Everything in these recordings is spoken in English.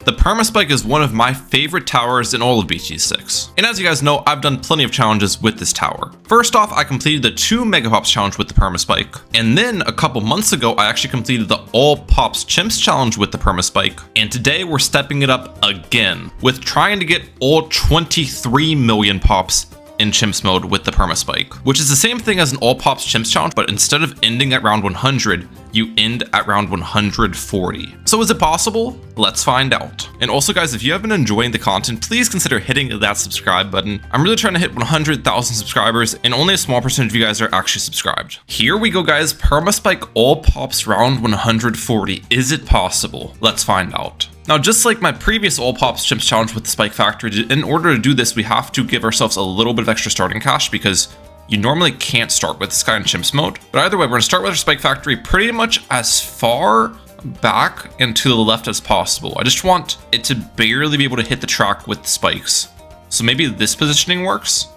The Perma-Spike is one of my favorite towers in all of BT6. And as you guys know, I've done plenty of challenges with this tower. First off, I completed the 2 Mega Pops challenge with the Perma-Spike. And then a couple months ago, I actually completed the All Pops Chimps challenge with the Perma-Spike. And today we're stepping it up again with trying to get all 23 million pops in Chimps mode with the Perma-Spike, which is the same thing as an All Pops Chimps challenge, but instead of ending at round 100, you end at round 140. So is it possible? Let's find out. And also guys, if you have been enjoying the content, please consider hitting that subscribe button. I'm really trying to hit 100,000 subscribers, and only a small percentage of you guys are actually subscribed. Here we go guys, Perma-Spike All Pops round 140. Is it possible? Let's find out. Now, just like my previous All Pops Chimps challenge with the Spike Factory, in order to do this, we have to give ourselves a little bit of extra starting cash because you normally can't start with this guy in Chimps mode. But either way, we're gonna start with our Spike Factory pretty much as far back and to the left as possible. I just want it to barely be able to hit the track with the spikes. So maybe this positioning works.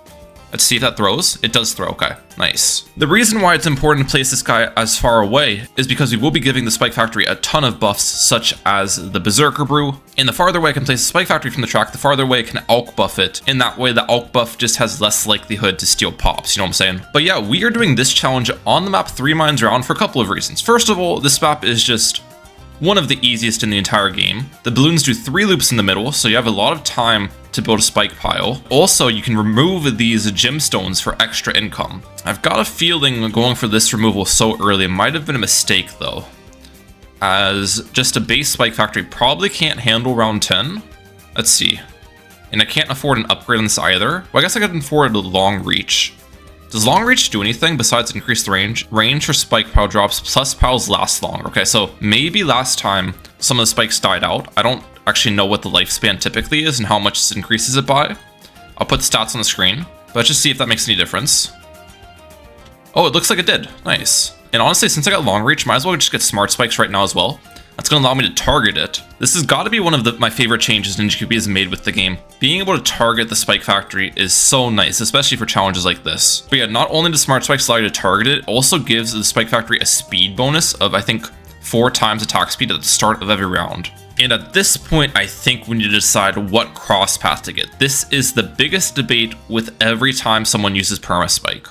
Let's see if that throws. It does throw, okay, nice. The reason why it's important to place this guy as far away is because we will be giving the Spike Factory a ton of buffs, such as the Berserker Brew. And the farther away I can place the Spike Factory from the track, the farther away I can Alk buff it. In that way, the Alk buff just has less likelihood to steal pops, you know what I'm saying? But yeah, we are doing this challenge on the map 3 mines round for a couple of reasons. First of all, this map is just one of the easiest in the entire game. The balloons do 3 loops in the middle, so you have a lot of time to build a spike pile. Also, you can remove these gemstones for extra income. I've got a feeling going for this removal so early might have been a mistake though, as just a base Spike Factory probably can't handle round 10. Let's see. And I can't afford an upgrade on this either. Well, I guess I could afford a long reach. Does long reach do anything besides increase the range? Range for spike pile drops plus piles last longer. Okay, so maybe last time some of the spikes died out. I don't actually know what the lifespan typically is and how much this increases it by. I'll put the stats on the screen, but let's just see if that makes any difference. Oh, it looks like it did. Nice. And honestly, since I got long reach, might as well just get smart spikes right now as well. That's going to allow me to target it. This has got to be one of my favorite changes NinjaCube has made with the game. Being able to target the Spike Factory is so nice, especially for challenges like this. But yeah, not only does Smart Spikes allow you to target it, it also gives the Spike Factory a speed bonus of, I think, 4 times attack speed at the start of every round. And at this point, I think we need to decide what cross path to get. This is the biggest debate with every time someone uses Perma-Spike.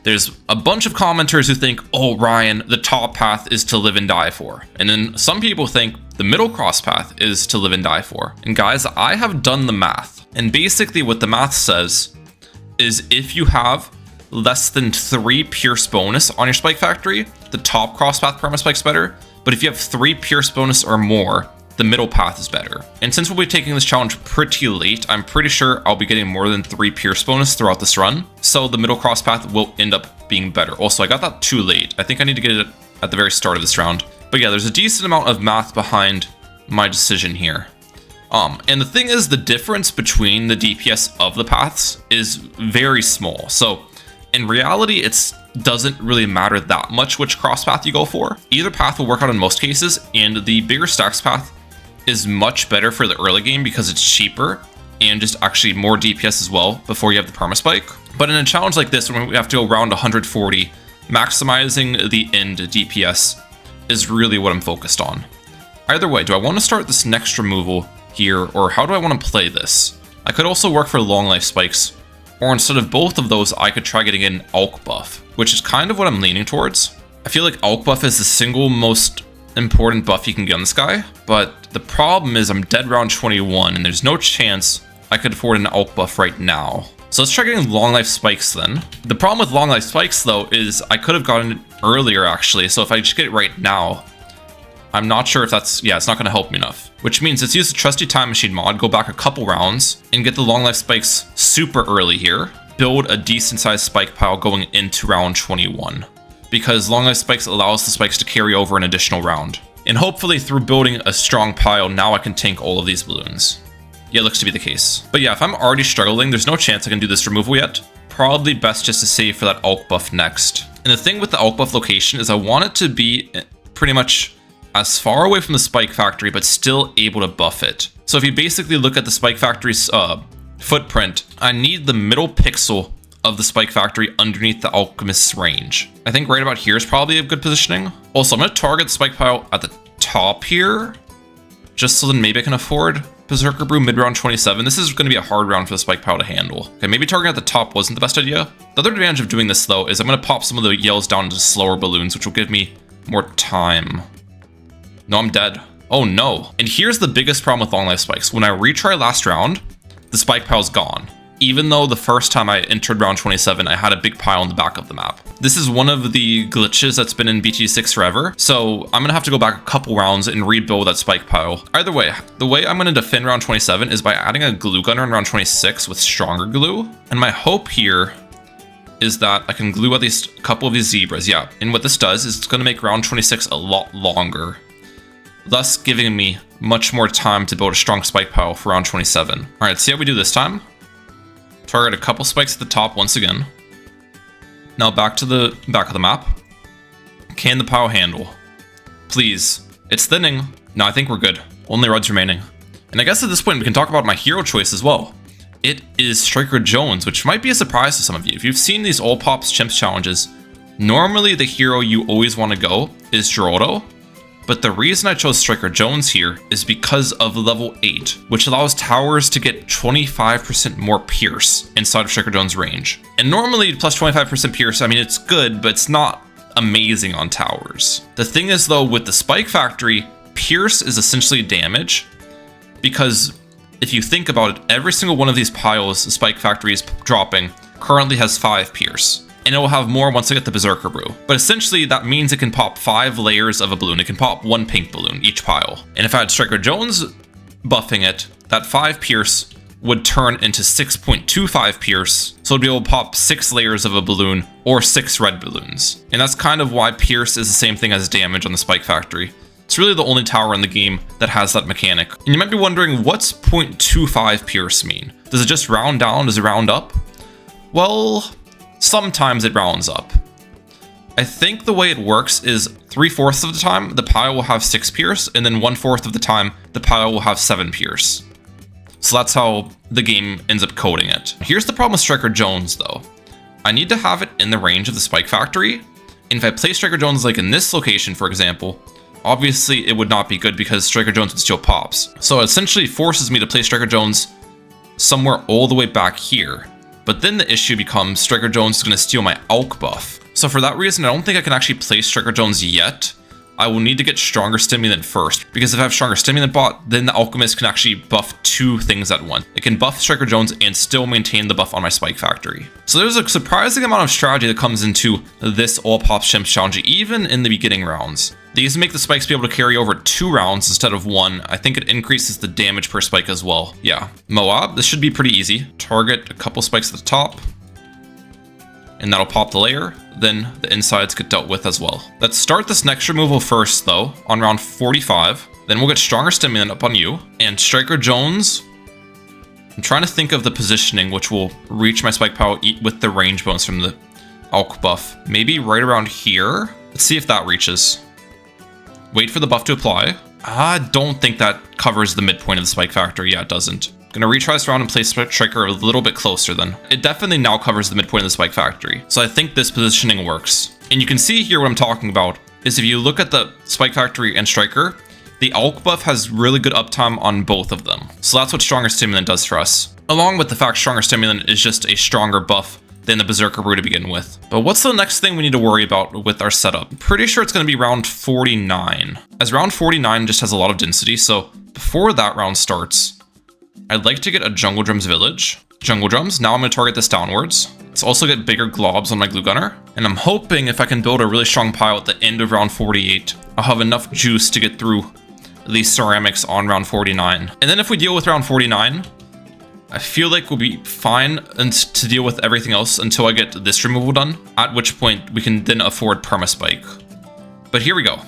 There's a bunch of commenters who think, oh, Ryan, the top path is to live and die for. And then some people think the middle cross path is to live and die for. And guys, I have done the math. And basically what the math says is if you have less than 3 Pierce bonus on your Spike Factory, the top cross path Perma-Spike's better. But if you have 3 Pierce bonus or more, the middle path is better. And since we'll be taking this challenge pretty late, I'm pretty sure I'll be getting more than 3 Pierce bonus throughout this run. So the middle cross path will end up being better. Also, I got that too late. I think I need to get it at the very start of this round. But yeah, there's a decent amount of math behind my decision here. And the thing is, the difference between the DPS of the paths is very small. So in reality, it doesn't really matter that much which cross path you go for. Either path will work out in most cases, and the bigger stacks path is much better for the early game because it's cheaper and just actually more DPS as well before you have the Perma-Spike. But in a challenge like this, when we have to go around 140, maximizing the end DPS is really what I'm focused on. Either way, do I want to start this next removal here, or how do I want to play this? I could also work for long life spikes, or instead of both of those, I could try getting an Alk buff, which is kind of what I'm leaning towards. I feel like Alk buff is the single most important buff you can get on this guy, but the problem is I'm dead round 21 and there's no chance I could afford an Alk buff right now. So let's try getting long life spikes then. The problem with long life spikes though is I could have gotten it earlier actually, so if I just get it right now, I'm not sure if that's, yeah, it's not going to help me enough. Which means let's use the trusty time machine mod, go back a couple rounds and get the long life spikes super early here. Build a decent sized spike pile going into round 21. Because long life spikes allows the spikes to carry over an additional round. And hopefully through building a strong pile, now I can tank all of these balloons. Yeah, it looks to be the case. But yeah, if I'm already struggling, there's no chance I can do this removal yet. Probably best just to save for that Alk buff next. And the thing with the Alk buff location is I want it to be pretty much as far away from the Spike Factory, but still able to buff it. So if you basically look at the Spike Factory's footprint, I need the middle pixel of the Spike Factory underneath the Alchemist's range. I think right about here is probably a good positioning. Also, I'm going to target the Spike Pile at the top here, just so then maybe I can afford Berserker Brew mid-round 27. This is going to be a hard round for the Spike Pile to handle. Okay, maybe targeting at the top wasn't the best idea. The other advantage of doing this, though, is I'm going to pop some of the yells down into slower balloons, which will give me more time. No, I'm dead. Oh, no. And here's the biggest problem with long life spikes. When I retry last round, the Spike Pile's gone. Even though the first time I entered round 27, I had a big pile on the back of the map. This is one of the glitches that's been in BT6 forever, so I'm gonna have to go back a couple rounds and rebuild that Spike Pile. Either way, the way I'm gonna defend round 27 is by adding a glue gunner in round 26 with stronger glue. And my hope here is that I can glue at least a couple of these zebras, yeah. And what this does is it's gonna make round 26 a lot longer, thus giving me much more time to build a strong Spike Pile for round 27. All right, let's see how we do this time. Target a couple spikes at the top once again. Now back to the back of the map. Can the pile handle? Please. It's thinning. No, I think we're good. Only reds remaining. And I guess at this point we can talk about my hero choice as well. It is Striker Jones, which might be a surprise to some of you. If you've seen these All Pops Chimps challenges, normally the hero you always want to go is Geraldo. But the reason I chose Striker Jones here is because of level 8, which allows towers to get 25% more pierce inside of Striker Jones' range. And normally plus 25% pierce, I mean, it's good, but it's not amazing on towers. The thing is though, with the Spike Factory, pierce is essentially damage, because if you think about it, every single one of these piles the Spike Factory is dropping currently has 5 pierce. And it will have more once I get the Berserker Brew. But essentially, that means it can pop 5 layers of a balloon. It can pop 1 pink balloon, each pile. And if I had Striker Jones buffing it, that 5 pierce would turn into 6.25 pierce. So it'd be able to pop 6 layers of a balloon or 6 red balloons. And that's kind of why pierce is the same thing as damage on the Spike Factory. It's really the only tower in the game that has that mechanic. And you might be wondering, what's 0.25 pierce mean? Does it just round down? Does it round up? Well, sometimes it rounds up. I think the way it works is 3/4 of the time the pile will have 6 pierce, and then 1/4 of the time the pile will have 7 pierce. So that's how the game ends up coding it. Here's the problem with Striker Jones though. I need to have it in the range of the Spike Factory, and if I place Striker Jones like in this location, for example, obviously it would not be good because Striker Jones would steal pops. So it essentially forces me to place Striker Jones somewhere all the way back here. But then the issue becomes Striker Jones is going to steal my Alk buff. So for that reason, I don't think I can actually place Striker Jones yet. I will need to get Stronger Stimulant first, because if I have Stronger Stimulant bot, then the Alchemist can actually buff 2 things at once. It can buff Striker Jones and still maintain the buff on my Spike Factory. So there's a surprising amount of strategy that comes into this All Pops Chimps challenge, even in the beginning rounds. These make the spikes be able to carry over 2 rounds instead of 1. I think it increases the damage per spike as well. Yeah, Moab, this should be pretty easy. Target a couple spikes at the top, and that'll pop the layer. Then the insides get dealt with as well. Let's start this next removal first though, on round 45. Then we'll get Stronger Stimulant up on you. And Striker Jones, I'm trying to think of the positioning which will reach my Spike Power with the range bonus from the Alk buff. Maybe right around here. Let's see if that reaches. Wait for the buff to apply. I don't think that covers the midpoint of the Spike Factory. Yeah, it doesn't. Gonna retry this round and place Striker a little bit closer then. It definitely now covers the midpoint of the Spike Factory. So I think this positioning works. And you can see here what I'm talking about is if you look at the Spike Factory and Striker, the Alk buff has really good uptime on both of them. So that's what Stronger Stimulant does for us. Along with the fact Stronger Stimulant is just a stronger buff than the Berserker Brew to begin with. But what's the next thing we need to worry about with our setup? I'm pretty sure it's going to be round 49. As round 49 just has a lot of density, so before that round starts, I'd like to get a Jungle Drums Village. Jungle Drums, now I'm going to target this downwards. Let's also get bigger globs on my glue gunner. And I'm hoping if I can build a really strong pile at the end of round 48, I'll have enough juice to get through these ceramics on round 49. And then if we deal with round 49, I feel like we'll be fine to deal with everything else until I get this removal done, at which point we can then afford Perma-Spike. But here we go,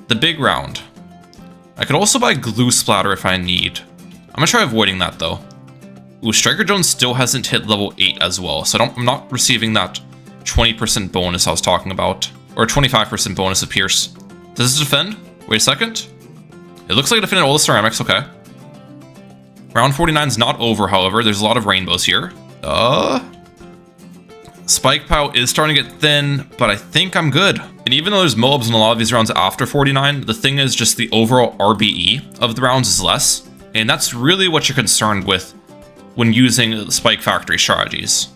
the big round. I could also buy Glue Splatter if I need. I'm gonna try avoiding that though. Ooh, Striker Jones still hasn't hit level 8 as well, so I'm not receiving that 20% bonus I was talking about, or 25% bonus of Pierce. Does this defend? Wait a second. It looks like it defended all the ceramics, okay. Round 49 is not over, however. There's a lot of rainbows here. Spike Pow is starting to get thin, but I think I'm good. And even though there's mobs in a lot of these rounds after 49, the thing is just the overall RBE of the rounds is less. And that's really what you're concerned with when using spike factory strategies.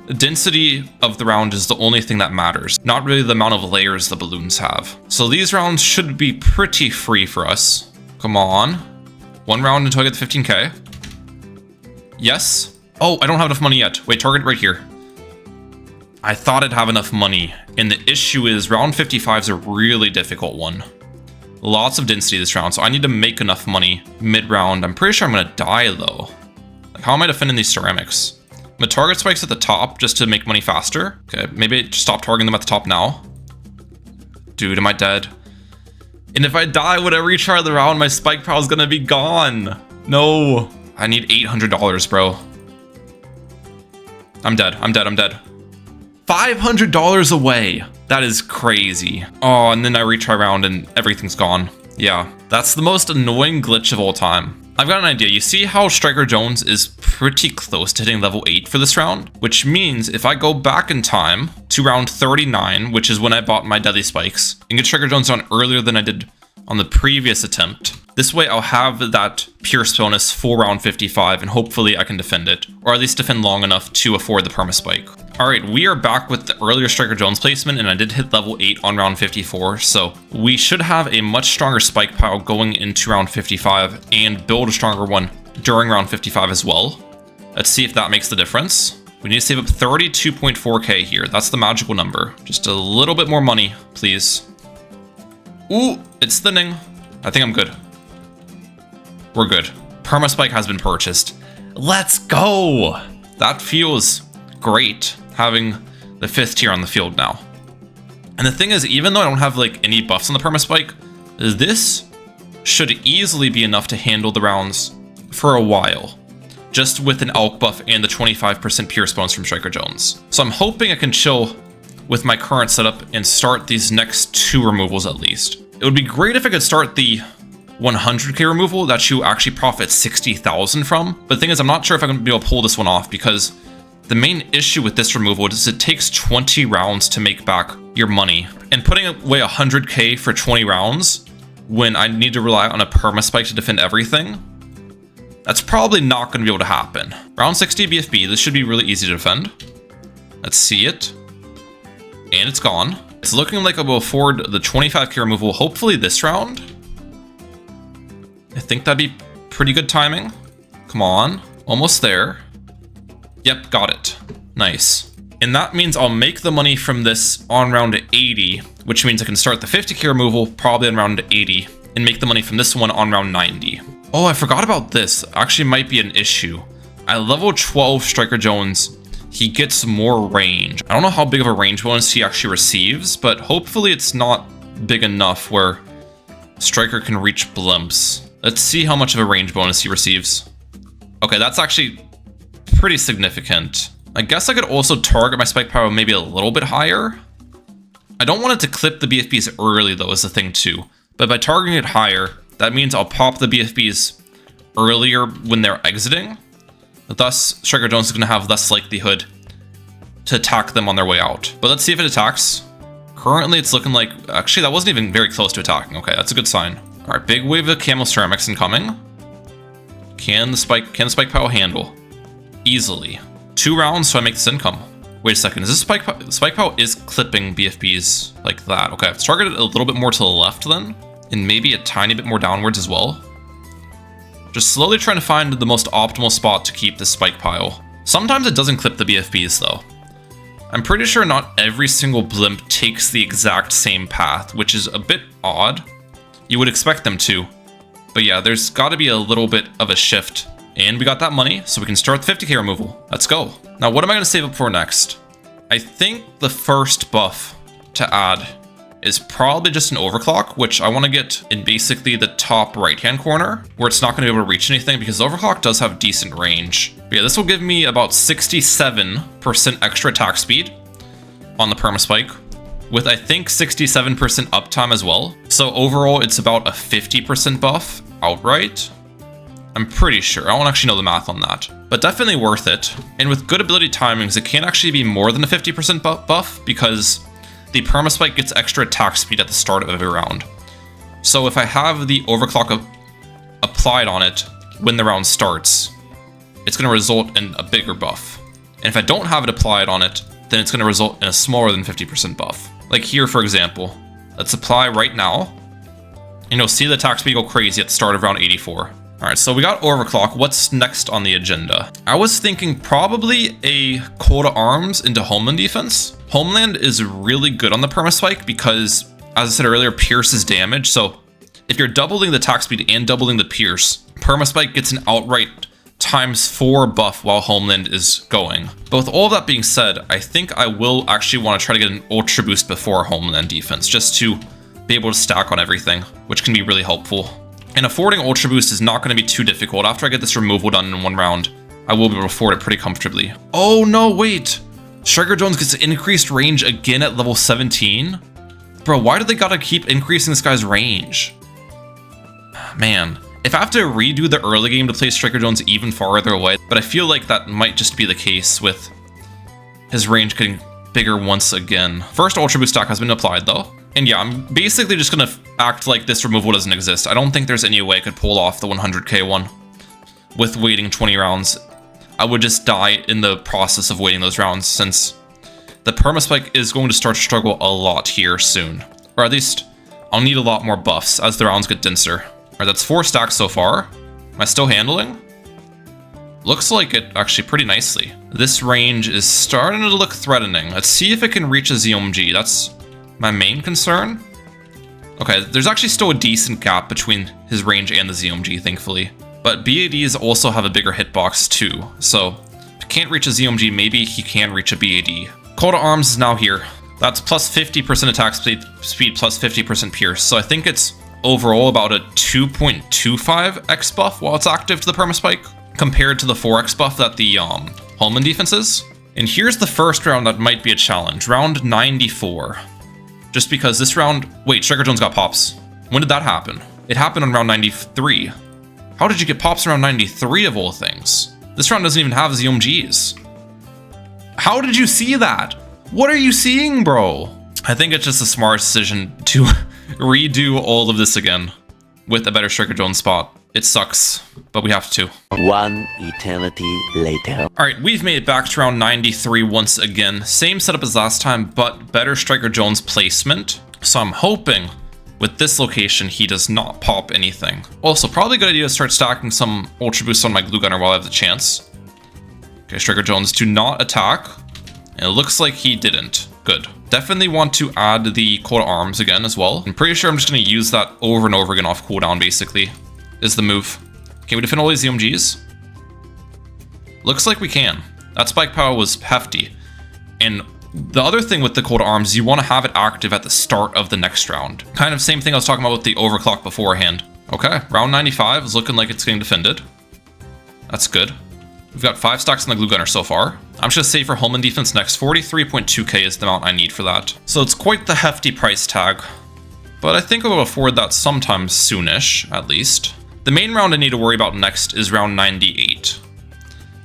The density of the round is the only thing that matters, not really the amount of layers the balloons have. So these rounds should be pretty free for us. Come on. One round until I get the 15k. Yes. Oh, I don't have enough money yet. Wait, target right here. I thought I'd have enough money, and the issue is round 55 is a really difficult one. Lots of density this round, so I need to make enough money mid-round. I'm pretty sure I'm gonna die though. Like, how am I defending these ceramics? I'm gonna target spikes at the top just to make money faster. Okay, maybe just stop targeting them at the top now. Dude, am I dead? And if I die when I retry the round, my spike power is gonna be gone. No, I need $800, bro. I'm dead, I'm dead, I'm dead. $500 away. That is crazy. Oh, and then I retry round and everything's gone. Yeah, that's the most annoying glitch of all time. I've got an idea. You see how Striker Jones is pretty close to hitting level 8 for this round? Which means if I go back in time to round 39, which is when I bought my deadly spikes, and get Striker Jones down earlier than I did on the previous attempt, this way I'll have that Pierce bonus for round 55, and hopefully I can defend it, or at least defend long enough to afford the Perma-Spike. Alright, we are back with the earlier Striker Jones placement, and I did hit level 8 on round 54, so we should have a much stronger spike pile going into round 55, and build a stronger one during round 55 as well. Let's see if that makes the difference. We need to save up 32.4k here. That's the magical number. Just a little bit more money, please. Ooh, it's thinning. I think I'm good. We're good. Perma-Spike has been purchased. Let's go! That feels great, having the 5th tier on the field now. And the thing is, even though I don't have like any buffs on the Perma-Spike, this should easily be enough to handle the rounds for a while, just with an Elk buff and the 25% Pierce bonus from Striker Jones. So I'm hoping I can chill with my current setup and start these next 2 removals at least. It would be great if I could start the 100k removal that you actually profit 60,000 from, but the thing is, I'm not sure if I'm going to be able to pull this one off, because the main issue with this removal is it takes 20 rounds to make back your money, and putting away 100k for 20 rounds when I need to rely on a Perma-Spike to defend everything, that's probably not going to be able to happen. Round 60 BFB, this should be really easy to defend. Let's see it. And it's gone. It's looking like I will afford the 25k removal, hopefully this round. I think that'd be pretty good timing. Come on, almost there. Yep, got it. Nice. And that means I'll make the money from this on round 80, which means I can start the 50k removal probably on round 80 and make the money from this one on round 90. Oh, I forgot about this. Actually might be an issue. At level 12 Striker Jones, he gets more range. I don't know how big of a range bonus he actually receives, but hopefully it's not big enough where Striker can reach blimps. Let's see how much of a range bonus he receives. Okay, that's actually pretty significant. I guess I could also target my spike power maybe a little bit higher. I don't want it to clip the BFBs early though, is the thing too. But by targeting it higher, that means I'll pop the BFBs earlier when they're exiting. Thus, Striker Jones is going to have less likelihood to attack them on their way out. But let's see if it attacks. Currently, it's looking like... Actually, that wasn't even very close to attacking. Okay, that's a good sign. All right, big wave of Camel Ceramics incoming. Can the spike pile handle? Easily. 2 rounds, so I make this income. Wait a second, is this spike pile is clipping BFBs like that? Okay, I've targeted a little bit more to the left then, and maybe a tiny bit more downwards as well. Just slowly trying to find the most optimal spot to keep this spike pile. Sometimes it doesn't clip the BFBs though. I'm pretty sure not every single blimp takes the exact same path, which is a bit odd. You would expect them to. But yeah, there's got to be a little bit of a shift. And we got that money, so we can start the 50k removal. Let's go. Now, what am I going to save up for next? I think the first buff to add is probably just an overclock, which I want to get in basically the top right-hand corner, where it's not going to be able to reach anything, because the overclock does have decent range. But yeah, this will give me about 67% extra attack speed on the Perma-Spike, with I think 67% uptime as well. So overall, it's about a 50% buff outright. I'm pretty sure. I don't actually know the math on that, but definitely worth it. And with good ability timings, it can actually be more than a 50% buff, because the Perma-Spike gets extra attack speed at the start of every round. So if I have the overclock applied on it when the round starts, it's going to result in a bigger buff. And if I don't have it applied on it, then it's going to result in a smaller than 50% buff. Like here, for example, let's apply right now, and you'll see the attack speed go crazy at the start of round 84. Alright, so we got overclock. What's next on the agenda? I was thinking probably a call to arms into Homeland defense. Homeland is really good on the Perma-Spike because, as I said earlier, pierces damage. So if you're doubling the attack speed and doubling the pierce, Perma-Spike gets an outright ×4 buff while Homeland is going. But with all of that being said, I think I will actually want to try to get an Ultra Boost before Homeland defense, just to be able to stack on everything, which can be really helpful. And affording Ultra Boost is not going to be too difficult. After I get this removal done in one round, I will be able to afford it pretty comfortably. Oh no, wait! Striker Jones gets increased range again at level 17? Bro, why do they gotta keep increasing this guy's range? Man. If I have to redo the early game to play Striker Jones even farther away, but I feel like that might just be the case with his range getting bigger once again. First Ultra Boost stack has been applied though. And yeah, I'm basically just gonna act like this removal doesn't exist. I don't think there's any way I could pull off the 100k one with waiting 20 rounds. I would just die in the process of waiting those rounds, since the Perma-Spike is going to start to struggle a lot here soon. Or at least, I'll need a lot more buffs as the rounds get denser. Alright, that's 4 stacks so far. Am I still handling? Looks like it actually pretty nicely. This range is starting to look threatening. Let's see if it can reach a ZOMG. That's my main concern. Okay, there's actually still a decent gap between his range and the ZOMG, thankfully. But BADs also have a bigger hitbox too, so if he can't reach a ZOMG, maybe he can reach a BAD. Call to arms is now here. That's plus 50% attack speed plus 50% pierce, so I think it's overall about a 2.25x buff while it's active to the Perma-Spike, compared to the 4x buff that the Homeland defense is. And here's the first round that might be a challenge, round 94. Just because this round, wait, Striker Jones got pops. When did that happen? It happened on round 93. How did you get pops around 93 of all things? This round doesn't even have ZOMGs. How did you see that? What are you seeing, bro? I think it's just a smart decision to redo all of this again with a better Striker Jones spot. It sucks, but we have to. One eternity later. Alright, we've made it back to round 93 once again. Same setup as last time, but better Striker Jones placement. So I'm hoping with this location, he does not pop anything. Also, probably a good idea to start stacking some Ultra Boosts on my Glue Gunner while I have the chance. Okay, Striker Jones, do not attack. And it looks like he didn't. Good. Definitely want to add the call to arms again as well. I'm pretty sure I'm just going to use that over and over again off cooldown, basically, is the move. Can we defend all these ZOMGs? Looks like we can. That spike power was hefty. And the other thing with the call to arms, you want to have it active at the start of the next round. Kind of same thing I was talking about with the overclock beforehand. Okay, round 95 is looking like it's getting defended. That's good. We've got 5 stacks on the Glue Gunner so far. I'm just gonna save for Homeland defense next. 43.2k is the amount I need for that. So it's quite the hefty price tag, but I think I'll afford that sometime soonish, at least. The main round I need to worry about next is round 98.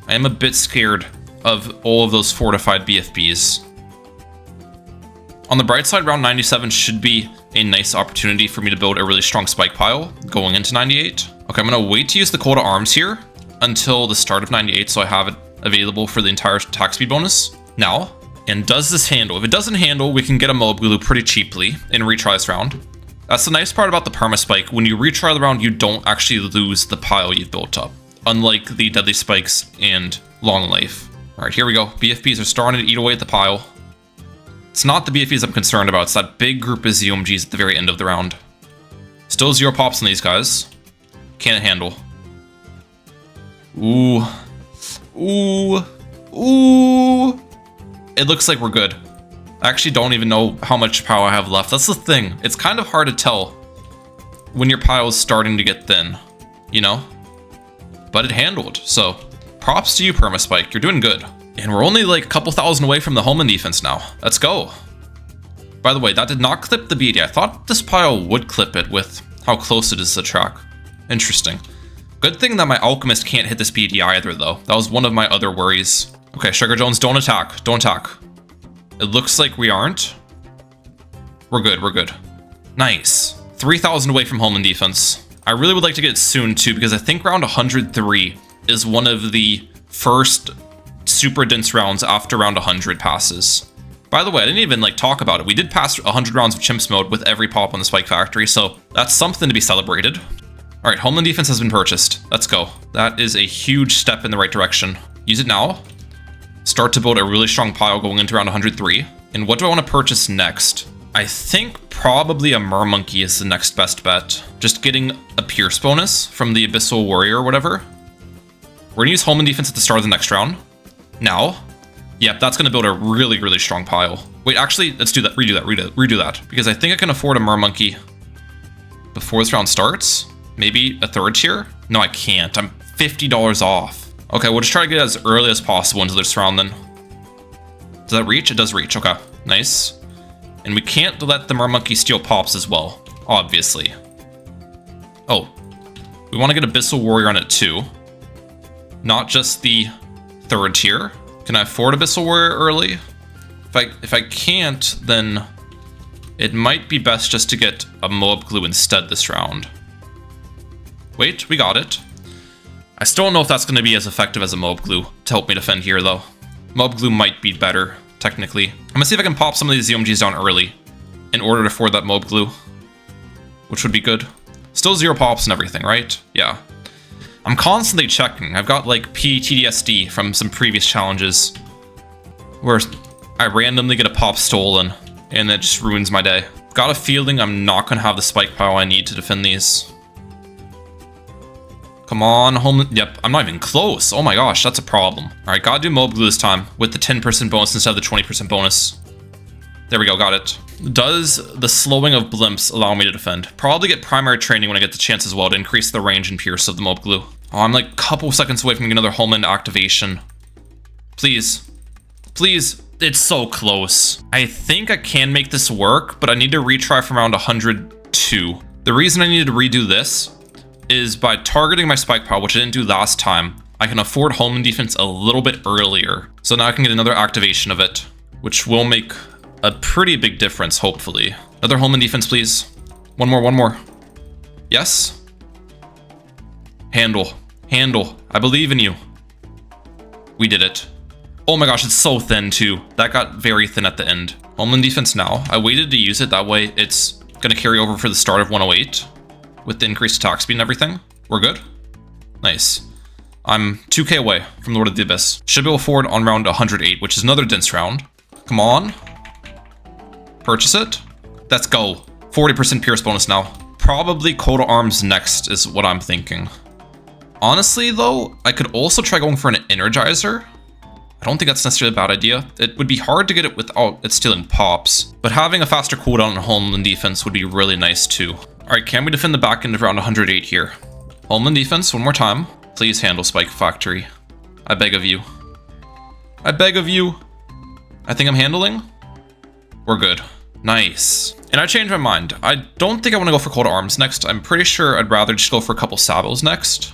I am a bit scared of all of those fortified BFBs. On the bright side, round 97 should be a nice opportunity for me to build a really strong spike pile going into 98. Okay, I'm gonna wait to use the call to arms here until the start of 98, so I have it available for the entire attack speed bonus now. And does this handle? If it doesn't handle, we can get a mob glue pretty cheaply and retry this round. That's the nice part about the Perma-Spike. When you retry the round, you don't actually lose the pile you've built up, unlike the Deadly Spikes and Long Life. All right, here we go. BFBs are starting to eat away at the pile. It's not the BFBs I'm concerned about. It's that big group of ZOMGs at the very end of the round. Still 0 pops on these guys. Can't handle. Ooh. Ooh. Ooh. It looks like we're good. I actually don't even know how much power I have left. That's the thing. It's kind of hard to tell when your pile is starting to get thin, you know? But it handled, so props to you, Perma-Spike. You're doing good. And we're only like a couple thousand away from the Homeland defense now. Let's go. By the way, that did not clip the BD. I thought this pile would clip it with how close it is to the track. Interesting. Good thing that my Alchemist can't hit this BD either, though. That was one of my other worries. Okay, Striker Jones, don't attack. Don't attack. It looks like we aren't. We're good, we're good. Nice. 3,000 away from Homeland Defense. I really would like to get it soon too, because I think round 103 is one of the first super dense rounds after round 100 passes. By the way, I didn't even like talk about it. We did pass 100 rounds of Chimps mode with every pop on the Spike Factory, so that's something to be celebrated. All right, Homeland Defense has been purchased. Let's go. That is a huge step in the right direction. Use it now. Start to build a really strong pile going into round 103. And what do I want to purchase next? I think probably a Mermonkey is the next best bet. Just getting a Pierce bonus from the Abyssal Warrior or whatever. We're gonna use Homeland Defense at the start of the next round. Now. Yep, that's gonna build a really, really strong pile. Wait, actually, let's do that. Redo that. Because I think I can afford a Mermonkey before this round starts. Maybe a third tier? No, I can't. I'm $50 off. Okay, we'll just try to get as early as possible into this round then. Does that reach? It does reach. Okay, nice. And we can't let the Mermonkey steal pops as well, obviously. Oh, we want to get Abyssal Warrior on it too. Not just the third tier. Can I afford Abyssal Warrior early? If I can't, then it might be best just to get a Moab Glue instead this round. Wait, we got it. I still don't know if that's going to be as effective as a Moab Glue to help me defend here though. Moab Glue might be better, technically. I'm gonna see if I can pop some of these ZOMGs down early in order to afford that Moab Glue, which would be good. Still 0 pops and everything, right? Yeah. I'm constantly checking. I've got like PTSD from some previous challenges where I randomly get a pop stolen and it just ruins my day. Got a feeling I'm not gonna have the spike pile I need to defend these. Come on, home. Yep, I'm not even close. Oh my gosh, that's a problem. All right, gotta do Moab Glue this time with the 10% bonus instead of the 20% bonus. There we go, got it. Does the slowing of blimps allow me to defend? Probably get primary training when I get the chance as well to increase the range and pierce of the Moab Glue. Oh, I'm like a couple seconds away from another Homeland activation. Please. Please. It's so close. I think I can make this work, but I need to retry from around 102. The reason I needed to redo this is by targeting my spike pile, which I didn't do last time, I can afford Homeland Defense a little bit earlier. So now I can get another activation of it, which will make a pretty big difference, hopefully. Another Homeland Defense, please. One more. Yes? Handle. I believe in you. We did it. Oh my gosh, it's so thin too. That got very thin at the end. Homeland Defense now. I waited to use it, that way it's gonna carry over for the start of 108 with the increased attack speed and everything. We're good. Nice. I'm 2k away from Lord of the Abyss. Should be able to forward on round 108, which is another dense round. Come on. Purchase it. Let's go. 40% pierce bonus now. Probably Coat of Arms next is what I'm thinking. Honestly though, I could also try going for an Energizer. I don't think that's necessarily a bad idea. It would be hard to get it without it stealing pops, but having a faster cooldown on Homeland Defense would be really nice too. Alright, can we defend the back end of round 108 here? Homeland Defense, one more time. Please handle Spike Factory. I beg of you. I beg of you. I think I'm handling. We're good. Nice. And I changed my mind. I don't think I want to go for Coat of Arms next. I'm pretty sure I'd rather just go for a couple Sabos next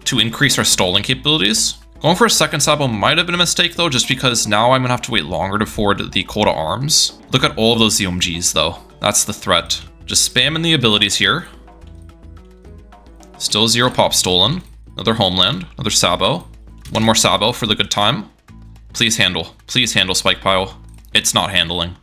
to increase our stalling capabilities. Going for a second Sabo might have been a mistake though, just because now I'm gonna have to wait longer to forward the Coat of Arms. Look at all of those ZOMGs though. That's the threat. Just spamming the abilities here. Still 0 pop stolen. Another Homeland, another Sabo. One more Sabo for the good time. Please handle Spike Pile. It's not handling.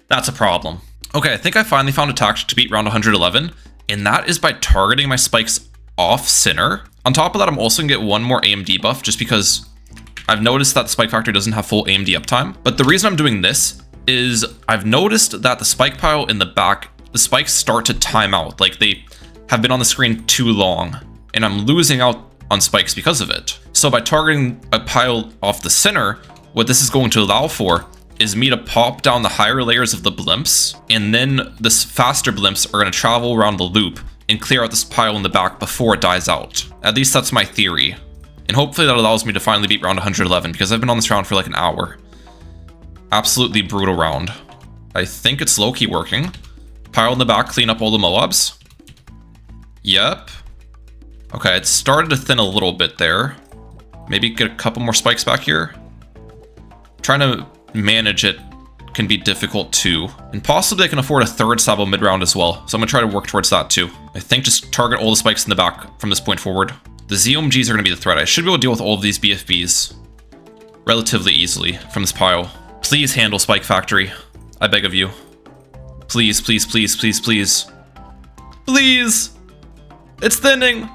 That's a problem. Okay, I think I finally found a tactic to beat round 111, and that is by targeting my spikes off center. On top of that, I'm also gonna get one more AMD buff just because I've noticed that the Spike Factory doesn't have full AMD uptime. But the reason I'm doing this is I've noticed that the spike pile in the back, the spikes start to time out. Like they have been on the screen too long and I'm losing out on spikes because of it. So by targeting a pile off the center, what this is going to allow for is me to pop down the higher layers of the blimps, and then the faster blimps are going to travel around the loop and clear out this pile in the back before it dies out. At least that's my theory. And hopefully that allows me to finally beat round 111, because I've been on this round for like an hour. Absolutely brutal round. I think it's low-key working. Pile in the back, clean up all the Moabs. Yep. Okay, it started to thin a little bit there. Maybe get a couple more spikes back here. Trying to manage it can be difficult too. And possibly I can afford a third Sabo mid-round as well. So I'm gonna try to work towards that too. I think just target all the spikes in the back from this point forward. The ZOMGs are gonna be the threat. I should be able to deal with all of these BFBs relatively easily from this pile. Please handle Spike Factory. I beg of you. Please, please, please, please, please. Please! It's thinning!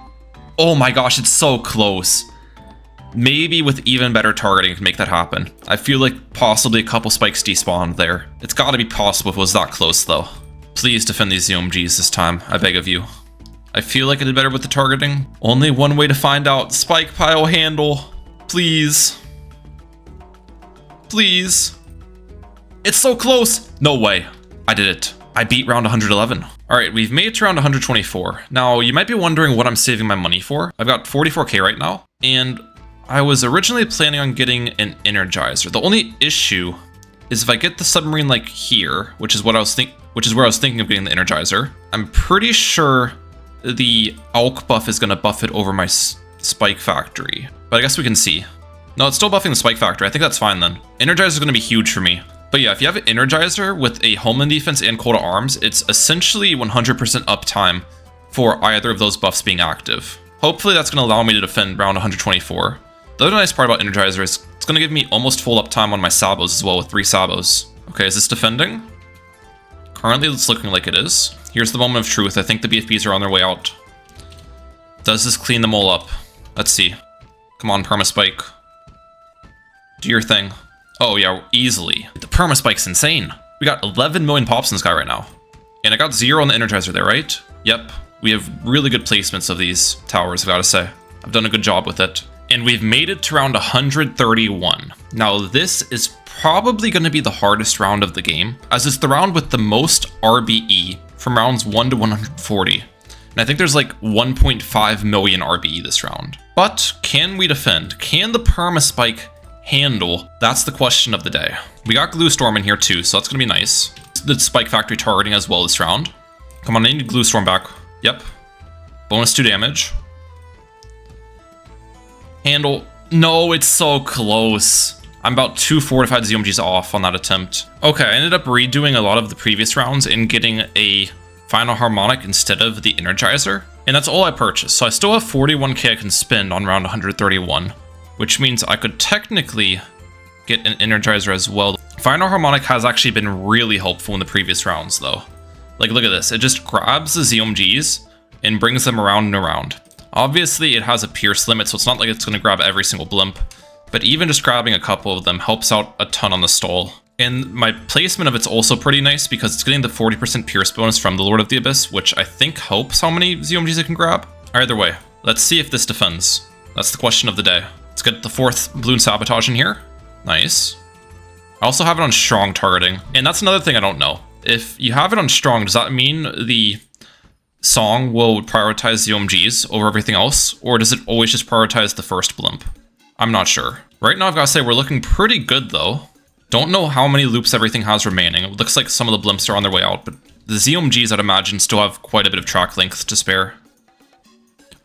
Oh my gosh, it's so close. Maybe with even better targeting can make that happen. I feel like possibly a couple spikes despawned there. It's gotta be possible if it was that close though. Please defend these ZOMGs this time, I beg of you. I feel like I did better with the targeting. Only one way to find out. Spike pile handle. Please. Please. It's so close. No way. I did it. I beat round 111. All right, we've made it to round 124. Now, you might be wondering what I'm saving my money for. I've got 44k right now, and I was originally planning on getting an Energizer. The only issue is if I get the submarine like here, which is where I was thinking of getting the Energizer, I'm pretty sure the ALK buff is gonna buff it over my Spike Factory. But I guess we can see. No, it's still buffing the Spike Factory. I think that's fine then. Energizer is gonna be huge for me. But yeah, if you have an Energizer with a homeland defense and coal to arms, it's essentially 100% uptime for either of those buffs being active. Hopefully that's gonna allow me to defend round 124. The other nice part about Energizer is it's gonna give me almost full uptime on my Sabos as well with 3 Sabos. Okay, is this defending? Currently it's looking like it is. Here's the moment of truth. I think the BFBs are on their way out. Does this clean them all up? Let's see. Come on, Perma-Spike. Do your thing. Oh yeah, easily. The Perma-Spike's insane. We got 11 million pops in this guy right now. And I got 0 on the Energizer there, right? Yep. We have really good placements of these towers, I've gotta say. I've done a good job with it. And we've made it to round 131. Now this is probably gonna be the hardest round of the game, as it's the round with the most RBE from rounds 1 to 140. And I think there's like 1.5 million RBE this round. But can we defend? Can the Perma-Spike handle? That's the question of the day. We got Glue Storm in here too, so that's gonna be nice. The Spike Factory targeting as well this round. Come on, I need Glue Storm back. Yep. Bonus 2 damage. Handle. No, it's so close. I'm about 2 fortified ZOMGs off on that attempt. Okay, I ended up redoing a lot of the previous rounds and getting a final harmonic instead of the Energizer. And that's all I purchased. So I still have 41k I can spend on round 131. Which means I could technically get an Energizer as well. Final Harmonic has actually been really helpful in the previous rounds though. Like look at this, it just grabs the ZOMGs and brings them around and around. Obviously it has a pierce limit, so it's not like it's going to grab every single blimp, but even just grabbing a couple of them helps out a ton on the stall. And my placement of it's also pretty nice because it's getting the 40% pierce bonus from the Lord of the Abyss, which I think helps how many ZOMGs it can grab. Either way, let's see if this defends. That's the question of the day. Let's get the 4th Bloon Sabotage in here. Nice. I also have it on strong targeting. And that's another thing I don't know. If you have it on strong, does that mean the song will prioritize ZOMGs over everything else? Or does it always just prioritize the first blimp? I'm not sure. Right now I've got to say we're looking pretty good though. Don't know how many loops everything has remaining. It looks like some of the blimps are on their way out, but the ZOMGs I'd imagine still have quite a bit of track length to spare.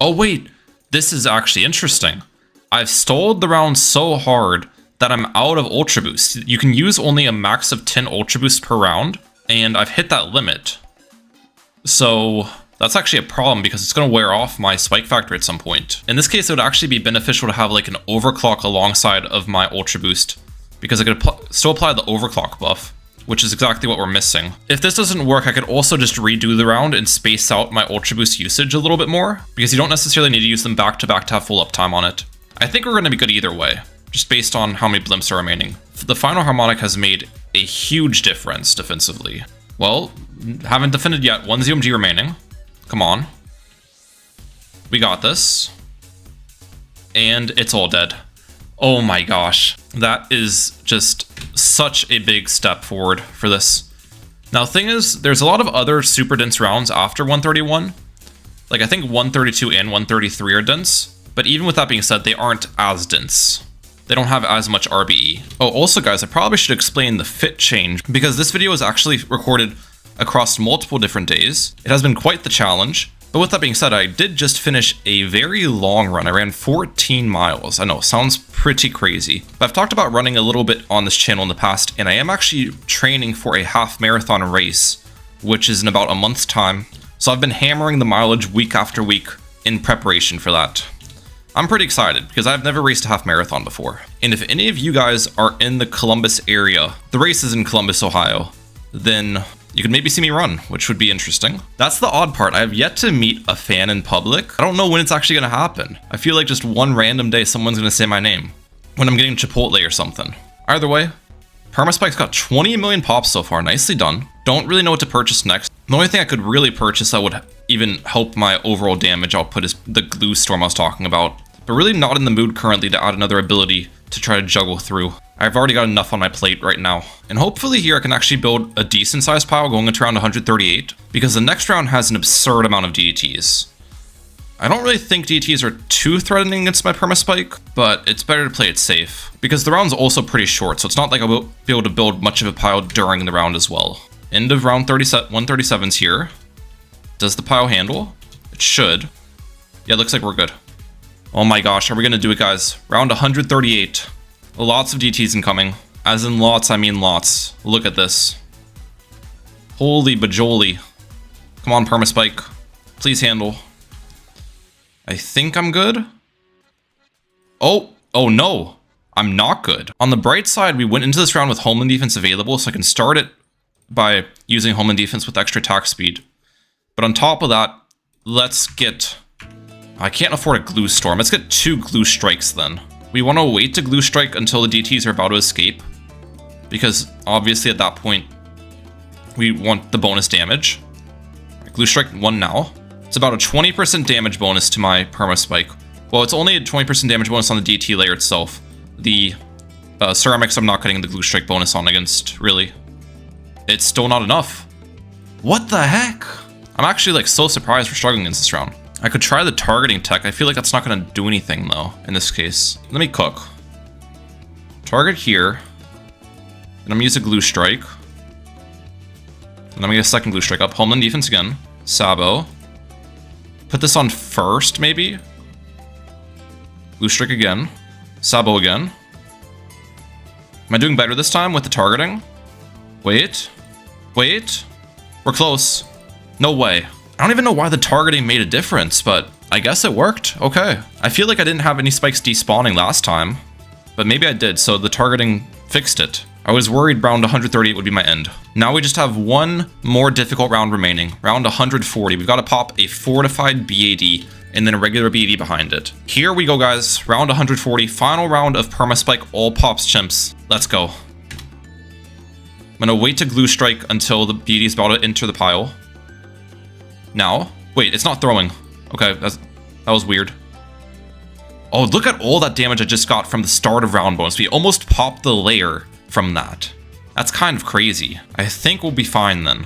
Oh wait, this is actually interesting. I've stalled the round so hard that I'm out of Ultra Boost. You can use only a max of 10 Ultra Boost per round, and I've hit that limit. So that's actually a problem because it's going to wear off my Spike Factory at some point. In this case, it would actually be beneficial to have like an overclock alongside of my Ultra Boost because I could still apply the overclock buff, which is exactly what we're missing. If this doesn't work, I could also just redo the round and space out my Ultra Boost usage a little bit more because you don't necessarily need to use them back to back to have full uptime on it. I think we're going to be good either way, just based on how many blimps are remaining. The final harmonic has made a huge difference defensively. Well, haven't defended yet. 1 ZOMG remaining. Come on. We got this. And it's all dead. Oh my gosh. That is just such a big step forward for this. Now, the thing is, there's a lot of other super dense rounds after 131. Like, I think 132 and 133 are dense. But even with that being said, they aren't as dense. They don't have as much RBE. Oh, also guys, I probably should explain the fit change because this video is actually recorded across multiple different days. It has been quite the challenge, But with that being said, I did just finish a very long run. I ran 14 miles. I know, sounds pretty crazy. But I've talked about running a little bit on this channel in the past, and I am actually training for a half marathon race, which is in about a month's time. So I've been hammering the mileage week after week in preparation for that. I'm pretty excited because I've never raced a half marathon before. And if any of you guys are in the Columbus area, the race is in Columbus, Ohio, then you could maybe see me run, which would be interesting. That's the odd part. I have yet to meet a fan in public. I don't know when it's actually gonna happen. I feel like just one random day someone's gonna say my name when I'm getting Chipotle or something. Either way, Perma-Spike's got 20 million pops so far. Nicely done. Don't really know what to purchase next. The only thing I could really purchase that would even help my overall damage output is the glue storm I was talking about. But really not in the mood currently to add another ability to try to juggle through. I've already got enough on my plate right now. And hopefully here I can actually build a decent sized pile going into round 138, because the next round has an absurd amount of DDTs. I don't really think DDTs are too threatening against my Perma-Spike, but it's better to play it safe, because the round's also pretty short, so it's not like I will be able to build much of a pile during the round as well. End of round 137's here. Does the pile handle? It should. Yeah, it looks like we're good. Oh my gosh, are we gonna do it, guys? Round 138. Lots of DTs incoming. As in lots, I mean lots. Look at this. Holy bajoli. Come on, Perma-Spike. Please handle. I think I'm good. Oh no. I'm not good. On the bright side, we went into this round with homeland defense available, so I can start it by using homeland defense with extra attack speed. But on top of that, let's get... I can't afford a glue storm. Let's get 2 glue strikes then. We want to wait to glue strike until the DTs are about to escape, because obviously at that point we want the bonus damage. Glue strike 1 now. It's about a 20% damage bonus to my Perma-Spike. Well, it's only a 20% damage bonus on the DT layer itself. The ceramics I'm not getting the glue strike bonus on against, really. It's still not enough. What the heck? I'm actually like so surprised we're struggling against this round. I could try the targeting tech. I feel like that's not going to do anything, though, in this case. Let me cook. Target here. And I'm going to use a glue strike. And I'm going to get a second glue strike up. Homeland defense again. Sabo. Put this on first, maybe? Glue strike again. Sabo again. Am I doing better this time with the targeting? Wait. Wait. We're close. No way. I don't even know why the targeting made a difference, but I guess it worked. Okay. I feel like I didn't have any spikes despawning last time, but maybe I did, so the targeting fixed it. I was worried round 138 would be my end. Now we just have one more difficult round remaining. Round 140. We've got to pop a fortified BAD and then a regular BAD behind it. Here we go, guys. Round 140. Final round of Perma-Spike all pops chimps. Let's go. I'm going to wait to glue strike until the BAD is about to enter the pile. Now, wait, it's not throwing. Okay, that was weird. Oh, look at all that damage I just got from the start of round bonus. We almost popped the layer from that. That's kind of crazy. I think we'll be fine then,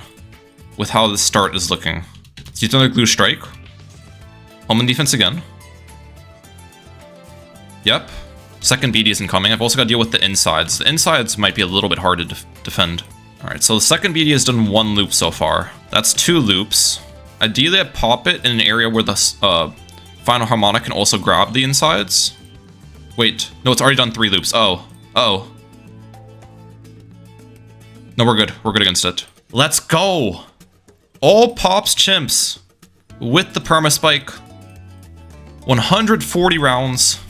with how the start is looking. Let's use another glue strike. Homeland defense again. Yep. Second BD isn't coming. I've also got to deal with the insides. The insides might be a little bit hard to defend. All right, so the second BD has done 1 loop so far. That's 2 loops. Ideally, I pop it in an area where the final harmonic can also grab the insides. Wait, no, it's already done 3 loops. Oh. No, we're good. We're good against it. Let's go. All pops chimps with the Perma-Spike. 140 rounds.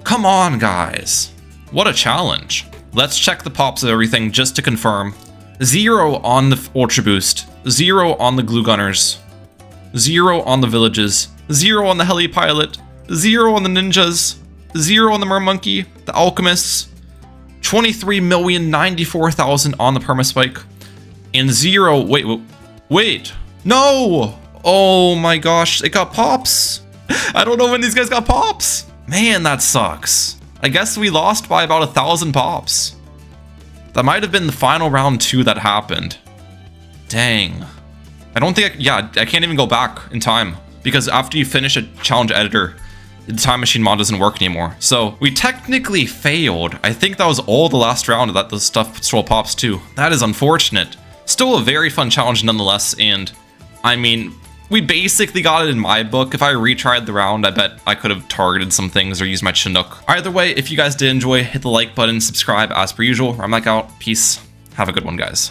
Come on, guys. What a challenge. Let's check the pops of everything just to confirm. 0 on the Ultra Boost. 0 on the Glue Gunners. 0 on the Villages. 0 on the Heli Pilot. 0 on the Ninjas. 0 on the Mermonkey. The Alchemists. 23,094,000 on the Perma-Spike. And 0... Wait. No! Oh my gosh, it got pops. I don't know when these guys got pops. Man, that sucks. I guess we lost by about 1,000 pops. That might have been the final round 2 that happened. Dang. I don't think I can't even go back in time, because after you finish a challenge editor, the time machine mod doesn't work anymore. So we technically failed. I think that was all the last round that the stuff stole pops too. That is unfortunate. Still a very fun challenge nonetheless, and I mean, We basically got it in my book. If I retried the round, I bet I could have targeted some things or used my Chinook. Either way, if you guys did enjoy, hit the like button, subscribe as per usual. I'm like out. Peace. Have a good one, guys.